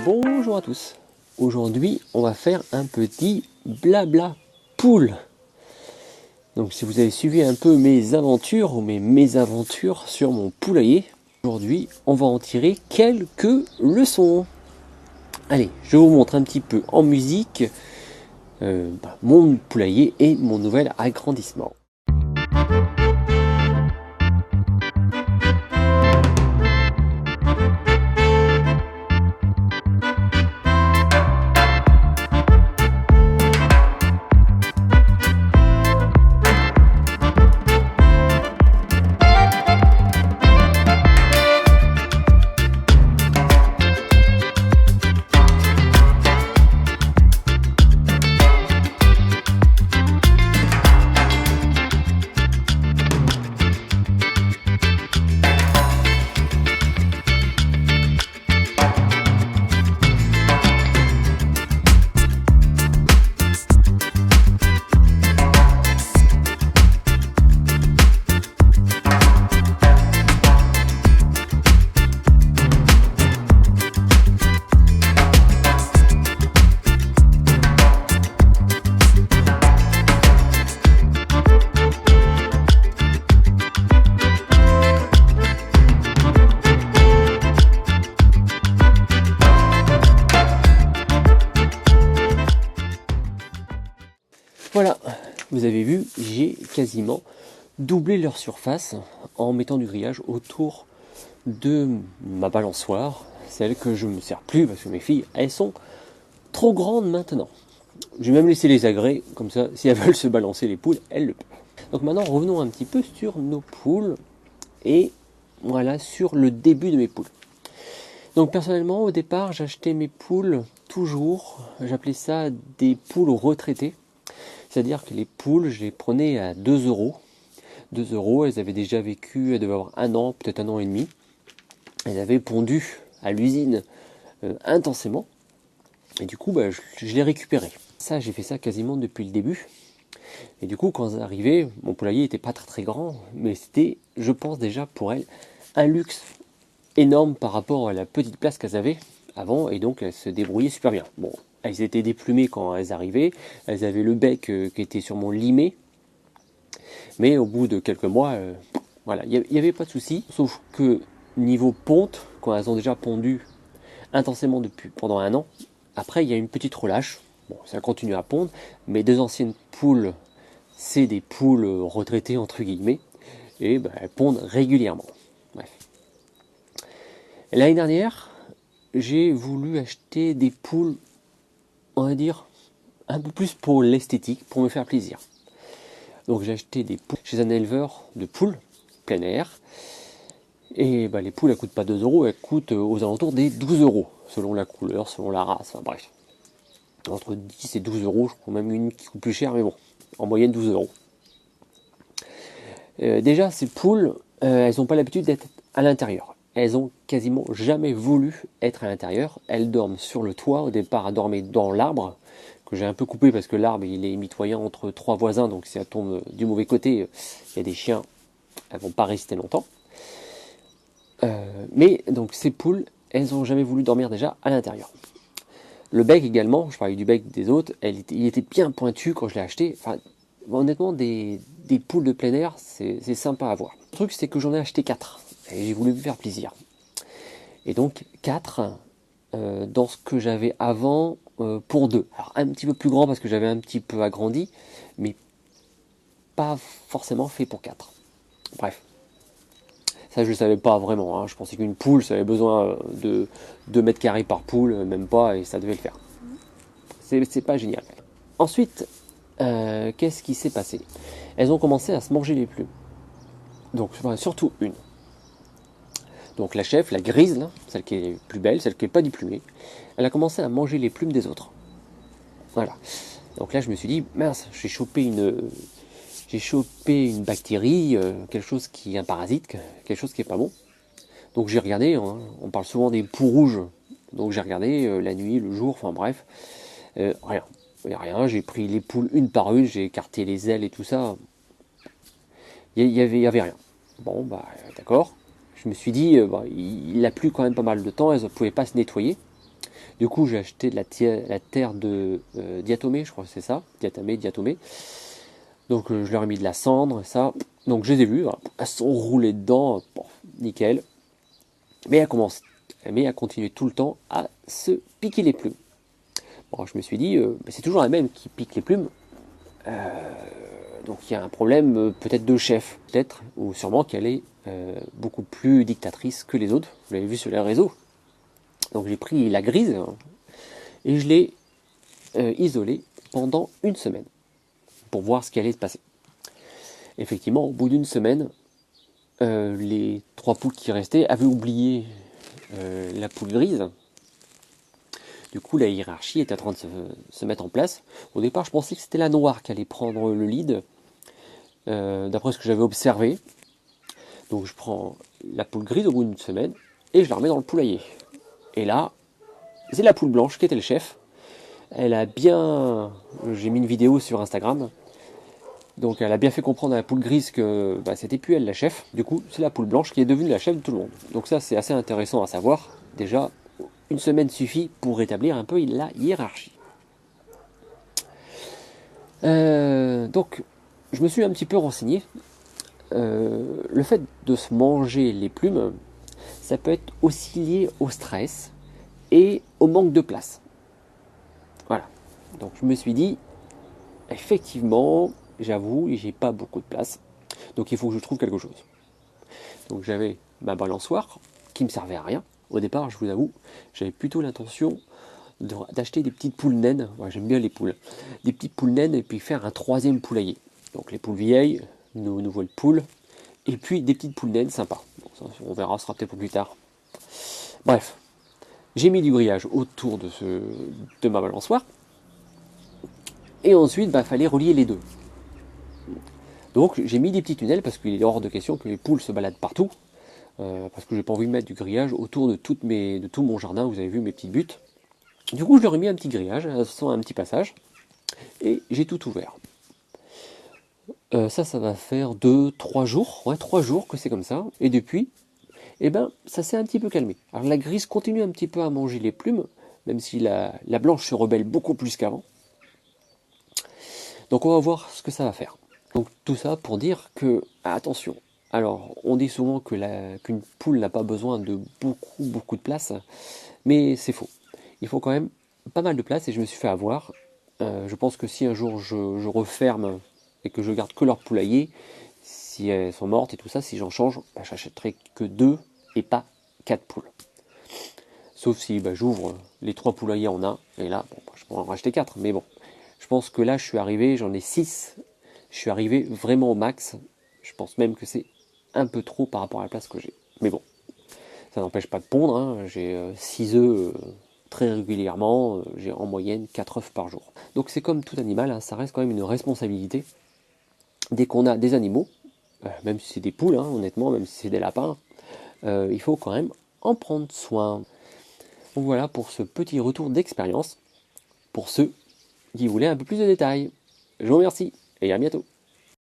Bonjour à tous. Aujourd'hui, on va faire un petit blabla poule. Donc si vous avez suivi un peu mes aventures ou mes mésaventures sur mon poulailler, aujourd'hui, on va en tirer quelques leçons. Allez, je vous montre un petit peu en musique mon poulailler et mon nouvel agrandissement. Voilà, vous avez vu, j'ai quasiment doublé leur surface en mettant du grillage autour de ma balançoire, celle que je ne me sers plus parce que mes filles, elles sont trop grandes maintenant. Je vais même laisser les agrès, comme ça, si elles veulent se balancer les poules, elles le peuvent. Donc maintenant, revenons un petit peu sur nos poules et voilà, sur le début de mes poules. Donc personnellement, au départ, j'achetais mes poules toujours, j'appelais ça des poules retraitées. C'est-à-dire que les poules, je les prenais à 2 euros. 2 euros, elles avaient déjà vécu, elles devaient avoir un an, peut-être un an et demi. Elles avaient pondu à l'usine intensément. Et du coup, je les récupérais. Ça, j'ai fait ça quasiment depuis le début. Et du coup, quand elles arrivaient, mon poulailler n'était pas très très grand, mais c'était, je pense déjà pour elles, un luxe énorme par rapport à la petite place qu'elles avaient avant, et donc elles se débrouillaient super bien. Bon, elles étaient déplumées quand elles arrivaient, elles avaient le bec qui était sûrement limé, mais au bout de quelques mois, voilà, il n'y avait pas de souci, sauf que niveau ponte, quand elles ont déjà pondu intensément pendant un an, après il y a une petite relâche, bon, ça continue à pondre, mes deux anciennes poules, c'est des poules retraitées entre guillemets, et elles pondent régulièrement. Bref. L'année dernière, j'ai voulu acheter des poules, on va dire, un peu plus pour l'esthétique, pour me faire plaisir. Donc j'ai acheté des poules chez un éleveur de poules, plein air. Et les poules, elles coûtent pas 2 euros, elles coûtent aux alentours des 12 euros, selon la couleur, selon la race, enfin bref. Entre 10 et 12 euros, je crois même une qui coûte plus cher, mais bon, en moyenne 12 euros. Déjà, ces poules, elles n'ont pas l'habitude d'être à l'intérieur. Elles ont quasiment jamais voulu être à l'intérieur. Elles dorment sur le toit. Au départ, elles dormaient dans l'arbre, que j'ai un peu coupé parce que l'arbre il est mitoyant entre 3 voisins, donc si elles tombent du mauvais côté, il y a des chiens, elles vont pas rester longtemps. Mais donc ces poules, elles n'ont jamais voulu dormir déjà à l'intérieur. Le bec également, je parlais du bec des autres, il était bien pointu quand je l'ai acheté. Enfin, honnêtement, des poules de plein air, c'est sympa à voir. Le truc, c'est que j'en ai acheté 4. Et j'ai voulu me faire plaisir. Et donc 4 dans ce que j'avais avant pour 2. Alors un petit peu plus grand parce que j'avais un petit peu agrandi, mais pas forcément fait pour 4. Bref. Ça, je ne savais pas vraiment. Hein. Je pensais qu'une poule, ça avait besoin de 2 mètres carrés par poule, même pas, et ça devait le faire. C'est pas génial. Ensuite, qu'est-ce qui s'est passé? Elles ont commencé à se manger les plumes. Donc, surtout une. Donc la chef, la grise, là, celle qui est plus belle, celle qui n'est pas diplumée, elle a commencé à manger les plumes des autres. Voilà. Donc là, je me suis dit, mince, j'ai chopé une bactérie, quelque chose qui est un parasite, quelque chose qui est pas bon. Donc j'ai regardé, hein, on parle souvent des poux rouges, donc j'ai regardé la nuit, le jour, enfin bref, rien. Il n'y a rien, j'ai pris les poules une par une, j'ai écarté les ailes et tout ça. Il y avait rien. Bon, d'accord. Je me suis dit, il a plu quand même pas mal de temps, elles ne pouvaient pas se nettoyer. Du coup, j'ai acheté de la terre de diatomée, je crois que c'est ça, diatomée. Donc je leur ai mis de la cendre, ça. Donc je les ai vues, voilà. Elles sont roulées dedans, bon, nickel. Mais elles continuaient tout le temps à se piquer les plumes. Bon, je me suis dit, c'est toujours la même qui pique les plumes. Donc il y a un problème peut-être de chef, peut-être, ou sûrement qu'elle est beaucoup plus dictatrice que les autres. Vous l'avez vu sur les réseaux. Donc j'ai pris la grise hein, et je l'ai isolée pendant une semaine pour voir ce qui allait se passer. Effectivement, au bout d'une semaine, les 3 poules qui restaient avaient oublié la poule grise. Du coup, la hiérarchie était en train de se mettre en place. Au départ, je pensais que c'était la noire qui allait prendre le lead, d'après ce que j'avais observé. Donc je prends la poule grise au bout d'une semaine et je la remets dans le poulailler. Et là, c'est la poule blanche qui était le chef. Elle a bien... J'ai mis une vidéo sur Instagram. Donc elle a bien fait comprendre à la poule grise que c'était plus elle la chef. Du coup, c'est la poule blanche qui est devenue la chef de tout le monde. Donc ça, c'est assez intéressant à savoir. Déjà, une semaine suffit pour rétablir un peu la hiérarchie. Donc, je me suis un petit peu renseigné. Le fait de se manger les plumes, ça peut être aussi lié au stress et au manque de place. Voilà. Donc je me suis dit, effectivement, j'avoue, j'ai pas beaucoup de place. Donc il faut que je trouve quelque chose. Donc j'avais ma balançoire qui me servait à rien. Au départ, je vous avoue, j'avais plutôt l'intention d'acheter des petites poules naines. Ouais, j'aime bien les poules. Des petites poules naines et puis faire un 3e poulailler. Donc les poules vieilles, nos nouvelles poules, et puis des petites poules naines sympas. Bon, ça, on verra, ce sera peut-être pour plus tard. Bref, j'ai mis du grillage autour de ma balançoire. Et ensuite, il fallait relier les deux. Donc j'ai mis des petits tunnels parce qu'il est hors de question que les poules se baladent partout. Parce que j'ai pas envie de mettre du grillage autour de tout mon jardin. Vous avez vu mes petites buttes. Du coup, je leur ai mis un petit grillage, un petit passage. Et j'ai tout ouvert. Ça va faire 2-3 jours. Ouais, 3 jours que c'est comme ça. Et depuis, ça s'est un petit peu calmé. Alors la grise continue un petit peu à manger les plumes, même si la blanche se rebelle beaucoup plus qu'avant. Donc on va voir ce que ça va faire. Donc tout ça pour dire que, attention, alors on dit souvent qu'une poule n'a pas besoin de beaucoup de place, mais c'est faux. Il faut quand même pas mal de place et je me suis fait avoir. Je pense que si un jour je referme et que je garde que leur poulailler, si elles sont mortes et tout ça, si j'en change, j'achèterai que 2 et pas 4 poules. Sauf si j'ouvre les 3 poulaillers en un, et là, je pourrais en racheter 4, mais bon. Je pense que là, je suis arrivé, j'en ai 6. Je suis arrivé vraiment au max. Je pense même que c'est un peu trop par rapport à la place que j'ai. Mais bon, ça n'empêche pas de pondre. Hein. J'ai 6 œufs très régulièrement. J'ai en moyenne 4 œufs par jour. Donc c'est comme tout animal, hein, ça reste quand même une responsabilité. Dès qu'on a des animaux, même si c'est des poules, hein, honnêtement, même si c'est des lapins, il faut quand même en prendre soin. Donc voilà pour ce petit retour d'expérience. Pour ceux qui voulaient un peu plus de détails. Je vous remercie et à bientôt.